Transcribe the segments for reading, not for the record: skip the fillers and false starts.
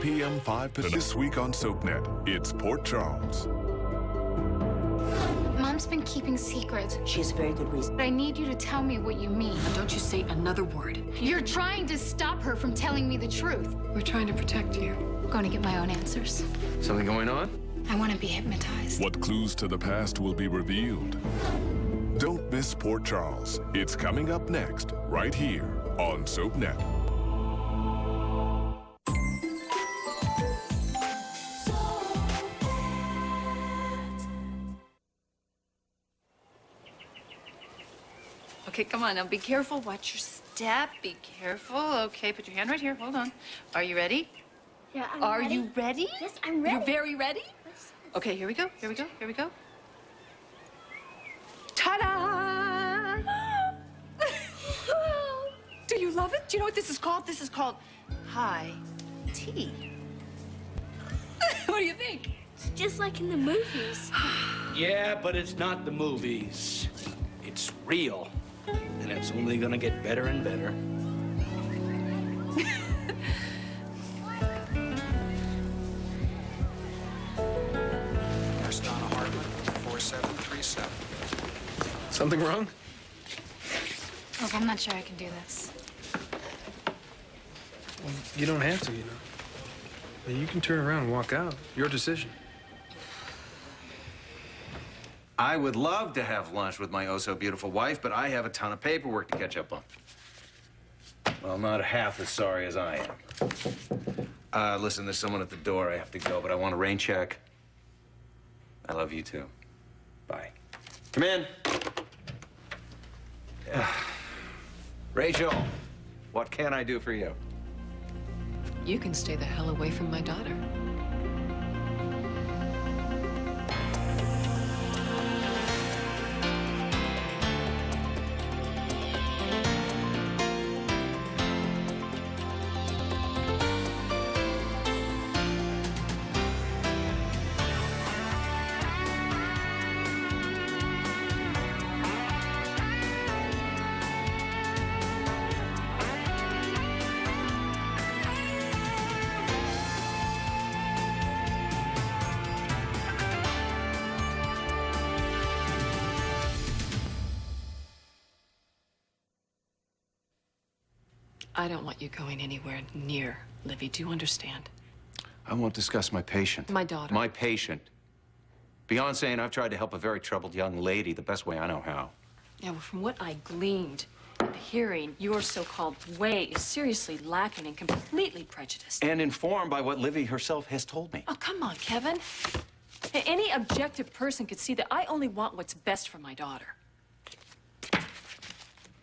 p.m. 5 p.m. This week on SoapNet, it's Port Charles. Mom's been keeping secrets. She has a very good reason. But I need you to tell me what you mean. Now don't you say another word. You're trying to stop her from telling me the truth. We're trying to protect you. I'm going to get my own answers. Something going on? I want to be hypnotized. What clues to the past will be revealed? Don't miss Port Charles. It's coming up next, right here on SoapNet. Okay, come on now. Be careful. Watch your step. Be careful. Okay, put your hand right here. Hold on. Are you ready? Yeah, I'm Are ready. you ready? Yes, I'm ready. You're very ready? Okay, here we go. Here we go. Here we go. Ta-da! Do you love it? Do you know what this is called? This is called high tea. What do you think? It's just like in the movies. Yeah, but it's not the movies. It's real. And it's only gonna get better and better. First Donna Hartman, 4737. Something wrong? Look, I'm not sure I can do this. Well, you don't have to, you know. I mean, you can turn around and walk out. Your decision. I would love to have lunch with my oh-so-beautiful wife, but I have a ton of paperwork to catch up on. Well, not half as sorry as I am. Listen, there's someone at the door. I have to go, but I want a rain check. I love you, too. Bye. Come in. Rachel, what can I do for you? You can stay the hell away from my daughter. I don't want you going anywhere near Livy. Do you understand? I won't discuss my patient. My daughter. My patient. Beyond saying I've tried to help a very troubled young lady the best way I know how. Yeah, well, from what I gleaned at the hearing, your so-called way is seriously lacking and completely prejudiced. And informed by what Livy herself has told me. Oh, come on, Kevin. Any objective person could see that I only want what's best for my daughter.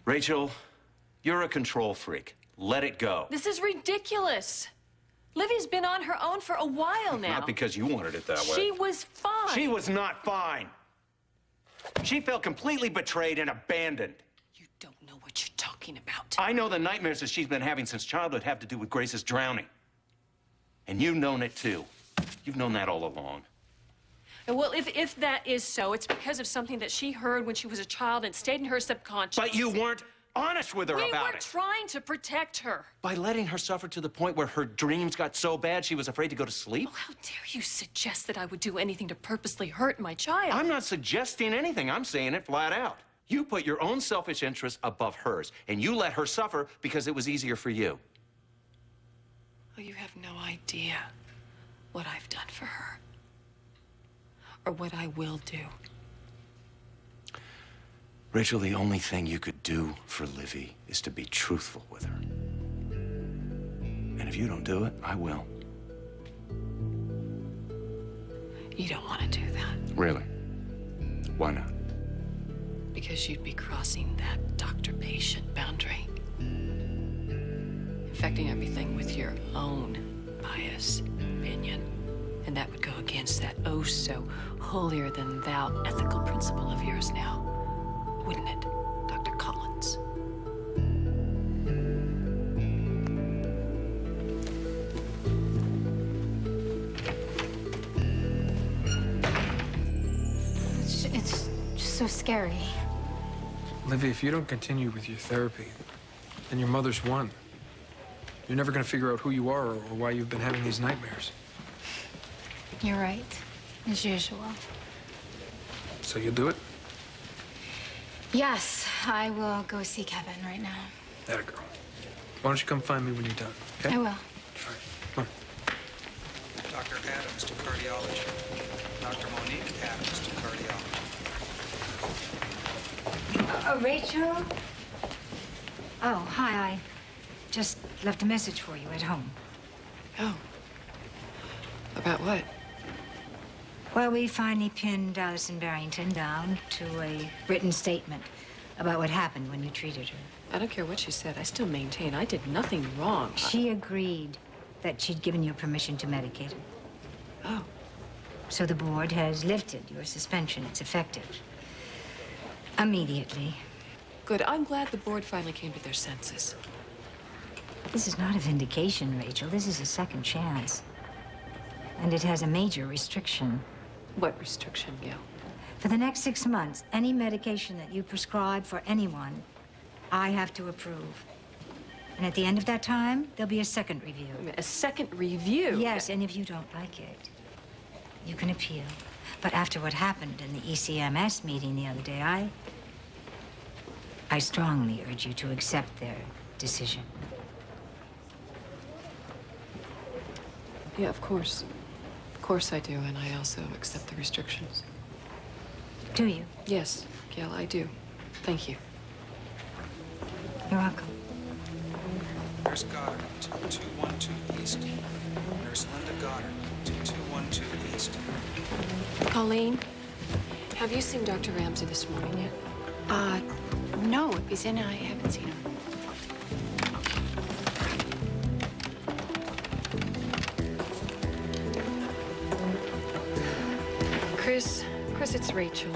Rachel, you're a control freak. Let it go. This is ridiculous. Livy's been on her own for a while now. Not because you wanted it that way. She was fine. She was not fine. She felt completely betrayed and abandoned. You don't know what you're talking about. I know the nightmares that she's been having since childhood have to do with Grace's drowning. And you've known it too. You've known that all along. Well, if that is so, it's because of something that she heard when she was a child and stayed in her subconscious. But you weren't honest with her about We were it. trying to protect her. By letting her suffer to the point where her dreams got so bad she was afraid to go to sleep? Oh, how dare you suggest that I would do anything to purposely hurt my child? I'm not suggesting anything. I'm saying it flat out. You put your own selfish interests above hers, and you let her suffer because it was easier for you. Oh, you have no idea what I've done for her. Or what I will do. Rachel, the only thing you could do for Livy is to be truthful with her. And if you don't do it, I will. You don't want to do that. Really? Why not? Because you'd be crossing that doctor-patient boundary. Infecting everything with your own bias, opinion. And that would go against that oh-so-holier-than-thou ethical principle of yours now. Wouldn't it, Dr. Collins? It's just so scary. Livy, if you don't continue with your therapy, then your mother's won. You're never going to figure out who you are or why you've been having these nightmares. You're right, as usual. So you'll do it? Yes, I will go see Kevin right now. Atta girl. Why don't you come find me when you're done, okay? I will. All right, come Dr. Adams to cardiology. Dr. Monique Adams to cardiology. Rachel? Oh, hi. I just left a message for you at home. Oh. About what? Well, we finally pinned Allison Barrington down to a written statement about what happened when you treated her. I don't care what she said. I still maintain I did nothing wrong. She agreed that she'd given you permission to medicate her. Oh. So the board has lifted your suspension. It's effective. Immediately. Good. I'm glad the board finally came to their senses. This is not a vindication, Rachel. This is a second chance. And it has a major restriction. What restriction, Gil? For the next 6 months, any medication that you prescribe for anyone, I have to approve. And at the end of that time, there'll be a second review. A second review? Yes, and if you don't like it, you can appeal. But after what happened in the ECMS meeting the other day, I strongly urge you to accept their decision. Yeah, of course. Of course I do, and I also accept the restrictions. Do you? Yes, Gil, I do. Thank you. You're welcome. Nurse Goddard to 212 East. Nurse Linda Goddard to 212 East. Colleen, have you seen Dr. Ramsey this morning yet? No, if he's in, I haven't seen him. Chris, it's Rachel.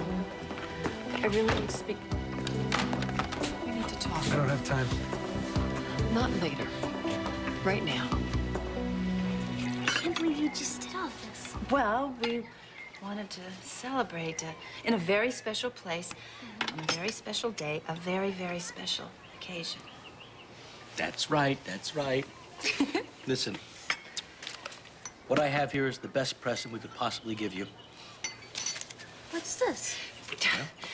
I really need to speak. We need to talk. I don't have time. Not later. Right now. I can't believe you just did all this. Well, we wanted to celebrate in a very special place, on a very special day, a very, very special occasion. That's right, that's right. Listen, what I have here is the best present we could possibly give you. What's this?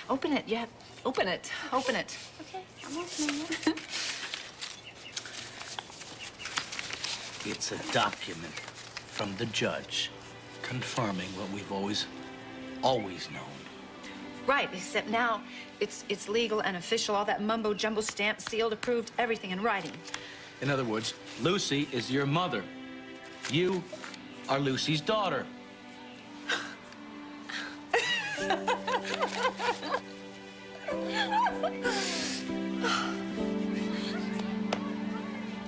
Open it, yeah. Open it. Open it. Okay, I'm opening it. It's a document from the judge confirming what we've always known. Right, except now it's legal and official, all that mumbo-jumbo stamped, sealed, approved, everything in writing. In other words, Lucy is your mother. You are Lucy's daughter.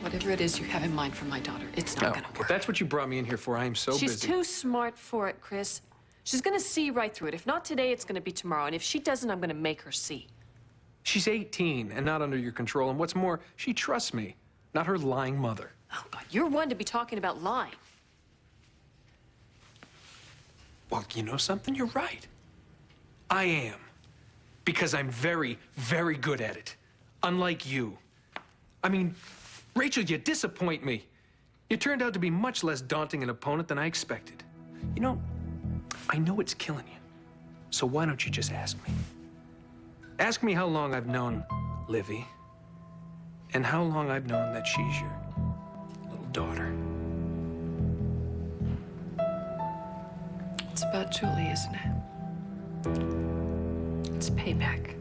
Whatever it is you have in mind for my daughter, it's not gonna If work. that's what you brought me in here for, I am so busy. She's too smart for it, Chris. She's gonna see right through it. If not today, it's gonna be tomorrow. And if she doesn't, I'm gonna make her see. She's 18 and not under your control. And what's more, she trusts me, not her lying mother. Oh, God, you're one to be talking about lying. Well, you know something? You're right. I am. Because I'm very, very good at it. Unlike you. I mean, Rachel, you disappoint me. You turned out to be much less daunting an opponent than I expected. You know, I know it's killing you. So why don't you just ask me? Ask me how long I've known Livy, and how long I've known that she's your little daughter. It's about Julie, isn't it? It's payback.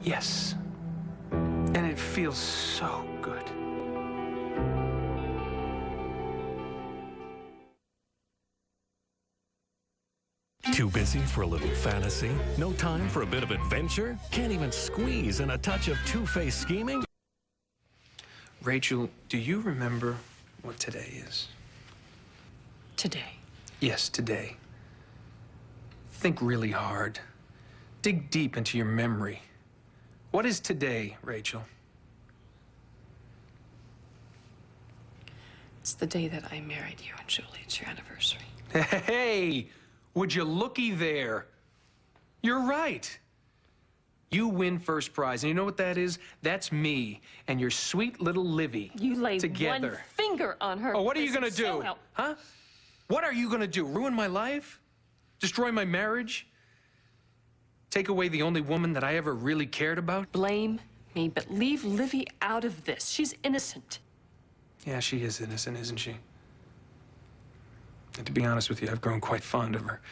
Yes. And it feels so good. Too busy for a little fantasy? No time for a bit of adventure? Can't even squeeze in a touch of two-faced scheming? Rachel, do you remember what today is? Today. Yes, today. Think really hard. Dig deep into your memory. What is today, Rachel? It's the day that I married you and Julie. It's your anniversary. Hey, would you looky there? You're right. You win first prize, and you know what that is? That's me and your sweet little Livy You laid together. one finger on her. Oh, what are you Chris. gonna do? So help. Huh? What are you gonna do? Ruin my life? Destroy my marriage? Take away the only woman that I ever really cared about? Blame me, but leave Livy out of this. She's innocent. Yeah, she is innocent, isn't she? And to be honest with you, I've grown quite fond of her.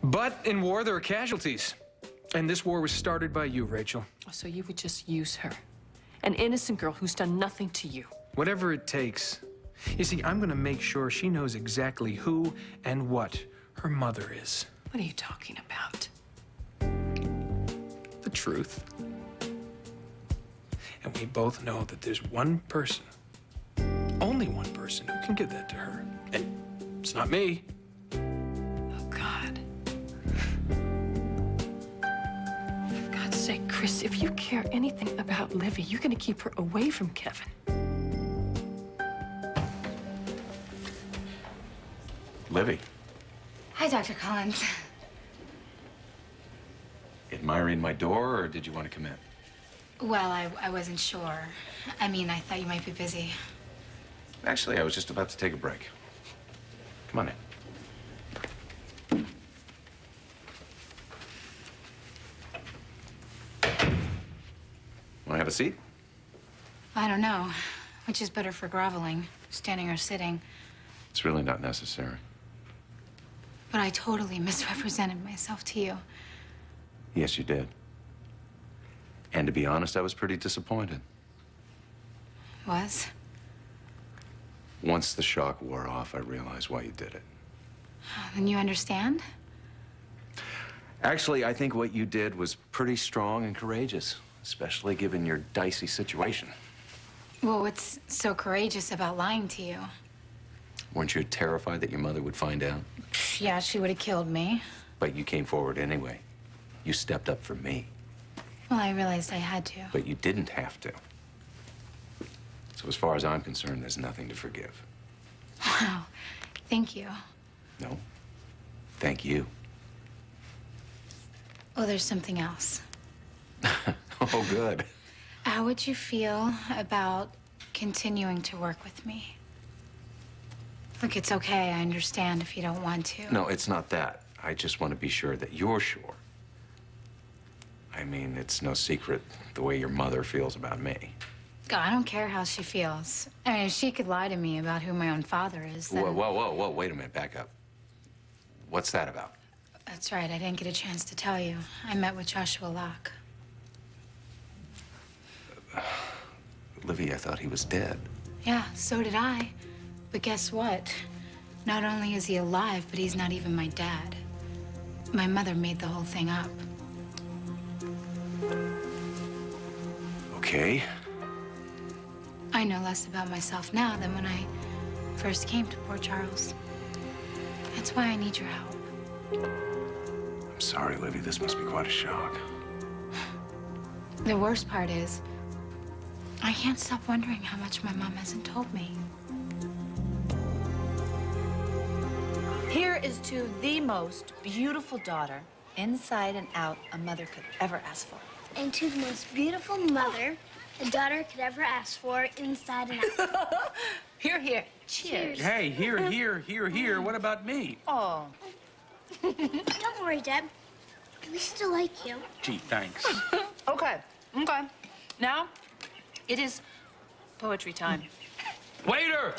But in war, there are casualties. And this war was started by you, Rachel. So you would just use her. An innocent girl who's done nothing to you. Whatever it takes. You see, I'm gonna make sure she knows exactly who and what her mother is. What are you talking about? The truth. And we both know that there's one person, only one person who can give that to her. And it's not me. Oh, God. For God's sake, Chris, if you care anything about Livy, you're gonna keep her away from Kevin. Livy, Hi, Dr. Collins. admiring my door, or did you want to come in? Well, I wasn't sure. I mean, I thought you might be busy. Actually, I was just about to take a break. Come on in. Want to have a seat? I don't know. Which is better for groveling, standing or sitting? It's really not necessary. But I totally misrepresented myself to you. Yes, you did. And to be honest, I was pretty disappointed. Was? Once the shock wore off, I realized why you did it. Then you understand? Actually, I think what you did was pretty strong and courageous, especially given your dicey situation. Well, what's so courageous about lying to you? Weren't you terrified that your mother would find out? Yeah, she would have killed me. But you came forward anyway. You stepped up for me. Well, I realized I had to. But you didn't have to. So as far as I'm concerned, there's nothing to forgive. Wow. Thank you. No. Thank you. Oh, there's something else. Oh, good. How would you feel about continuing to work with me? Look, it's okay. I understand if you don't want to. No, it's not that. I just want to be sure that you're sure. I mean, it's no secret the way your mother feels about me. God, I don't care how she feels. I mean, if she could lie to me about who my own father is, then... Whoa, wait a minute, back up. What's that about? That's right, I didn't get a chance to tell you. I met with Joshua Locke. Livy, I thought he was dead. Yeah, so did I. But guess what? Not only is he alive, but he's not even my dad. My mother made the whole thing up. Okay. I know less about myself now than when I first came to Port Charles. That's why I need your help. I'm sorry, Livy. This must be quite a shock. The worst part is, I can't stop wondering how much my mom hasn't told me. Here is to the most beautiful daughter, inside and out, a mother could ever ask for. And to the most beautiful mother a daughter could ever ask for, inside and out. Here, here. Cheers. Hey, here. What about me? Oh. Don't worry, Deb. We still like you. Gee, thanks. Okay. Now, it is poetry time. Waiter!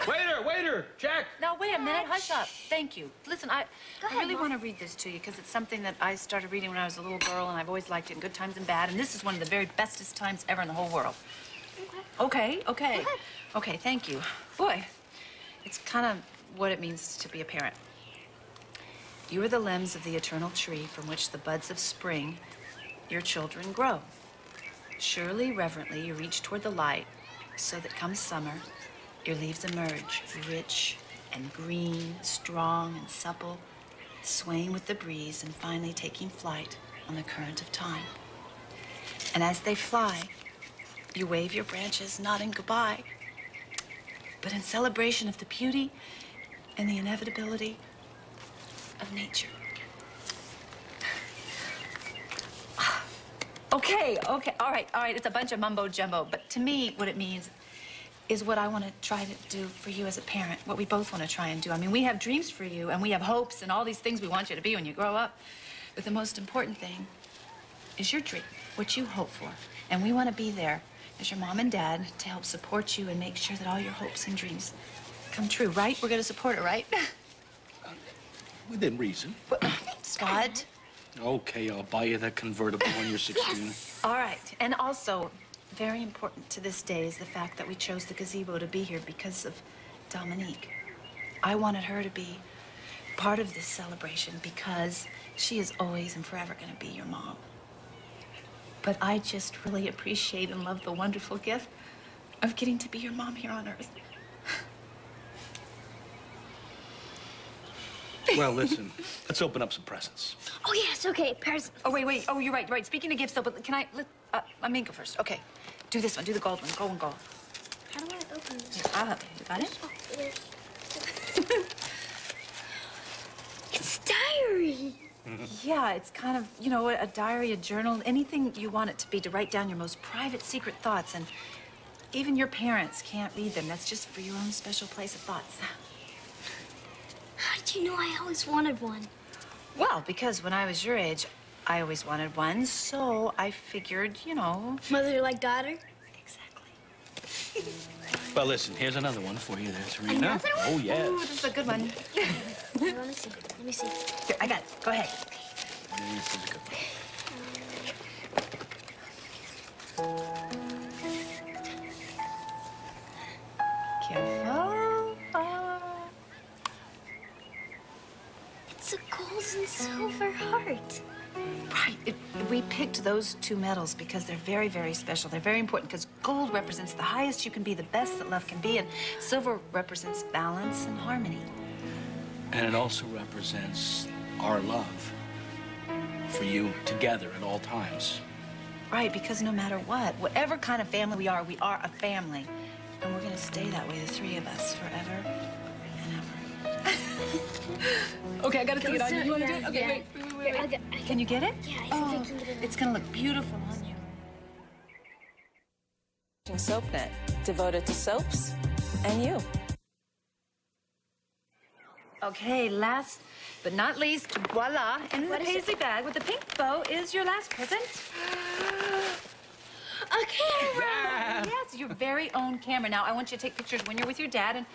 Jack! Now, wait a minute. Hush up. Thank you. Listen, I really want to read this to you because it's something that I started reading when I was a little girl, and I've always liked it in good times and bad, and this is one of the very bestest times ever in the whole world. Okay. Okay, thank you. Boy, it's kind of what it means to be a parent. You are the limbs of the eternal tree from which the buds of spring, your children, grow. Surely, reverently, you reach toward the light, so that come summer, your leaves emerge, rich and green, strong and supple, swaying with the breeze and finally taking flight on the current of time. And as they fly, you wave your branches, nodding goodbye, but in celebration of the beauty and the inevitability of nature. Okay, all right. It's a bunch of mumbo jumbo. But to me, what it means is what I want to try to do for you as a parent, what we both want to try and do. I mean, we have dreams for you, and we have hopes and all these things we want you to be when you grow up. But the most important thing is your dream, what you hope for. And we want to be there as your mom and dad to help support you and make sure that all your hopes and dreams come true, right? We're going to support it, right? Within reason. Scott. Okay, I'll buy you that convertible when you're 16. Yes. All right. And also, very important to this day is the fact that we chose the gazebo to be here because of Dominique. I wanted her to be part of this celebration because she is always and forever going to be your mom. But I just really appreciate and love the wonderful gift of getting to be your mom here on Earth. Well, listen, let's open up some presents. Oh, yes, okay, presents. Oh, wait. Oh, you're right. Speaking of gifts, though, but can I... let me go first. Okay. Do this one. Do the gold one. Gold and gold. How do I open this? Here, I'll help you. You got it? Oh, it is. It's a diary. Yeah, it's kind of, you know, a diary, a journal, anything you want it to be, to write down your most private, secret thoughts. And even your parents can't read them. That's just for your own special place of thoughts. How did you know I always wanted one? Well, because when I was your age, I always wanted one, so I figured, you know... Mother like daughter? Exactly. Well, listen, here's another one for you there, Serena. Another one? Oh, yes. Ooh, this is a good one. Let me see. Let me see. Here, I got it. Go ahead. This is a good one. Careful. It's a gold and silver heart. Right. We picked those two metals because they're very, very special. They're very important because gold represents the highest you can be, the best that love can be, and silver represents balance and harmony. And it also represents our love for you together at all times. Right, because no matter what, whatever kind of family we are a family. And we're going to stay that way, the three of us, forever and ever. Okay, I got to see it on you. You want to do it? Okay, wait. Can you get it? Yeah, I think I can get it. It's going to look beautiful on you. SoapNet, devoted to soaps and you. Okay, last but not least, voila, in the paisley bag with the pink bow is your last present. A camera! Yes, your very own camera. Now, I want you to take pictures when you're with your dad and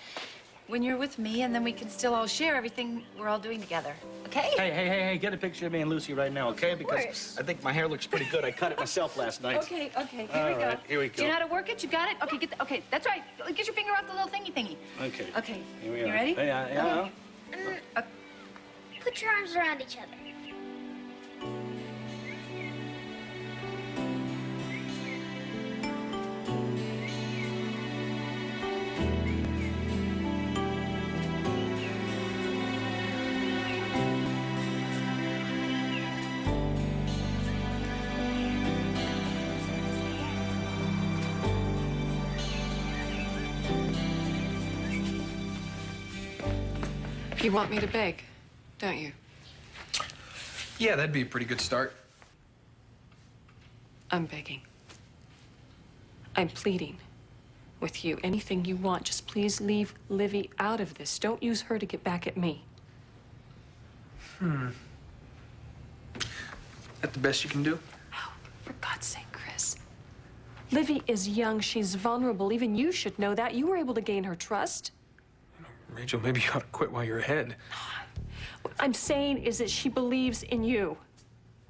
when you're with me, and then we can still all share everything we're all doing together, okay? Hey, get a picture of me and Lucy right now, okay? Because I think my hair looks pretty good. I cut it myself last night. Okay, here All we go. right, here we go. Do you know how to work it? You got it? Okay, okay, that's right. Get your finger off the little thingy. Okay. Okay, Here we you are. ready? Yeah. Okay. Put your arms around each other. You want me to beg, don't you? Yeah, that'd be a pretty good start. I'm begging. I'm pleading with you. Anything you want, just please leave Livy out of this. Don't use her to get back at me. That the best you can do? Oh, for God's sake, Chris. Livy is young. She's vulnerable. Even you should know that. You were able to gain her trust. Rachel, maybe you ought to quit while you're ahead. What I'm saying is that she believes in you.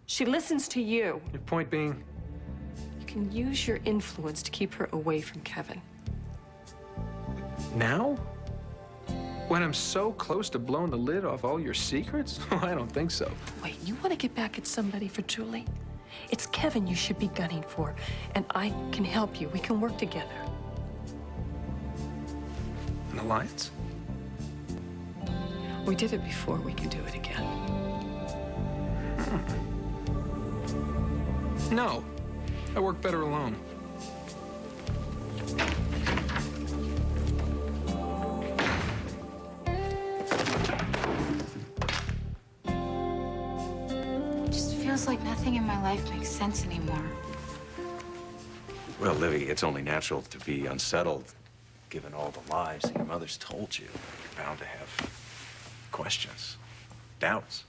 She listens to you. Your point being? You can use your influence to keep her away from Kevin. Now? When I'm so close to blowing the lid off all your secrets? Oh, I don't think so. Wait, you want to get back at somebody for Julie? It's Kevin you should be gunning for, and I can help you. We can work together. An alliance? We did it before. We can do it again. No. I work better alone. It just feels like nothing nothing in my life makes sense anymore. Well, Livy, it's only natural to be unsettled, given all the lies that your mother's told you. You're bound to have questions, doubts.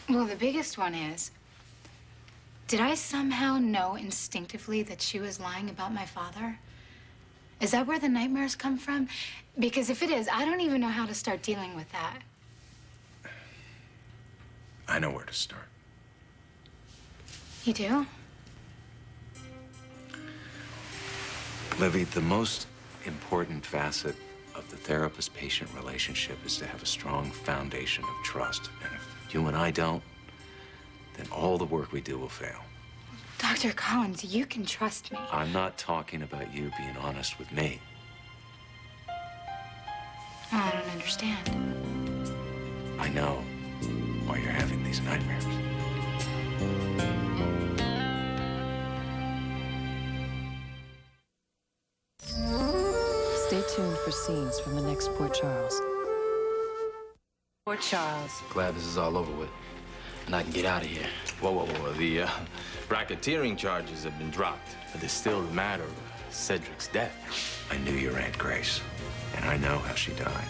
Well, the biggest one is, did I somehow know instinctively that she was lying about my father? Is that where the nightmares come from? Because if it is, I don't even know how to start dealing with that. I know where to start. You do? Livy, the most important facet of the therapist-patient relationship is to have a strong foundation of trust. And if you and I don't, then all the work we do will fail. Dr. Collins, you can trust me. I'm not talking about you being honest with me. Well, I don't understand. I know why you're having these nightmares. Stay tuned for scenes from the next Port Charles. Port Charles. Glad this is all over with, and I can get out of here. Whoa. The racketeering charges have been dropped, but there's still the matter of Cedric's death. I knew your Aunt Grace, and I know how she died.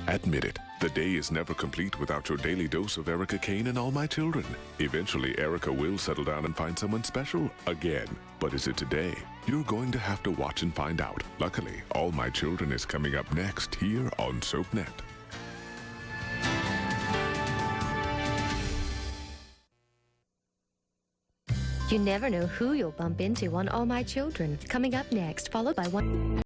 Admit it, the day is never complete without your daily dose of Erica Kane and All My Children. Eventually, Erica will settle down and find someone special again. But is it today? You're going to have to watch and find out. Luckily, All My Children is coming up next here on SoapNet. You never know who you'll bump into on All My Children. Coming up next, followed by one...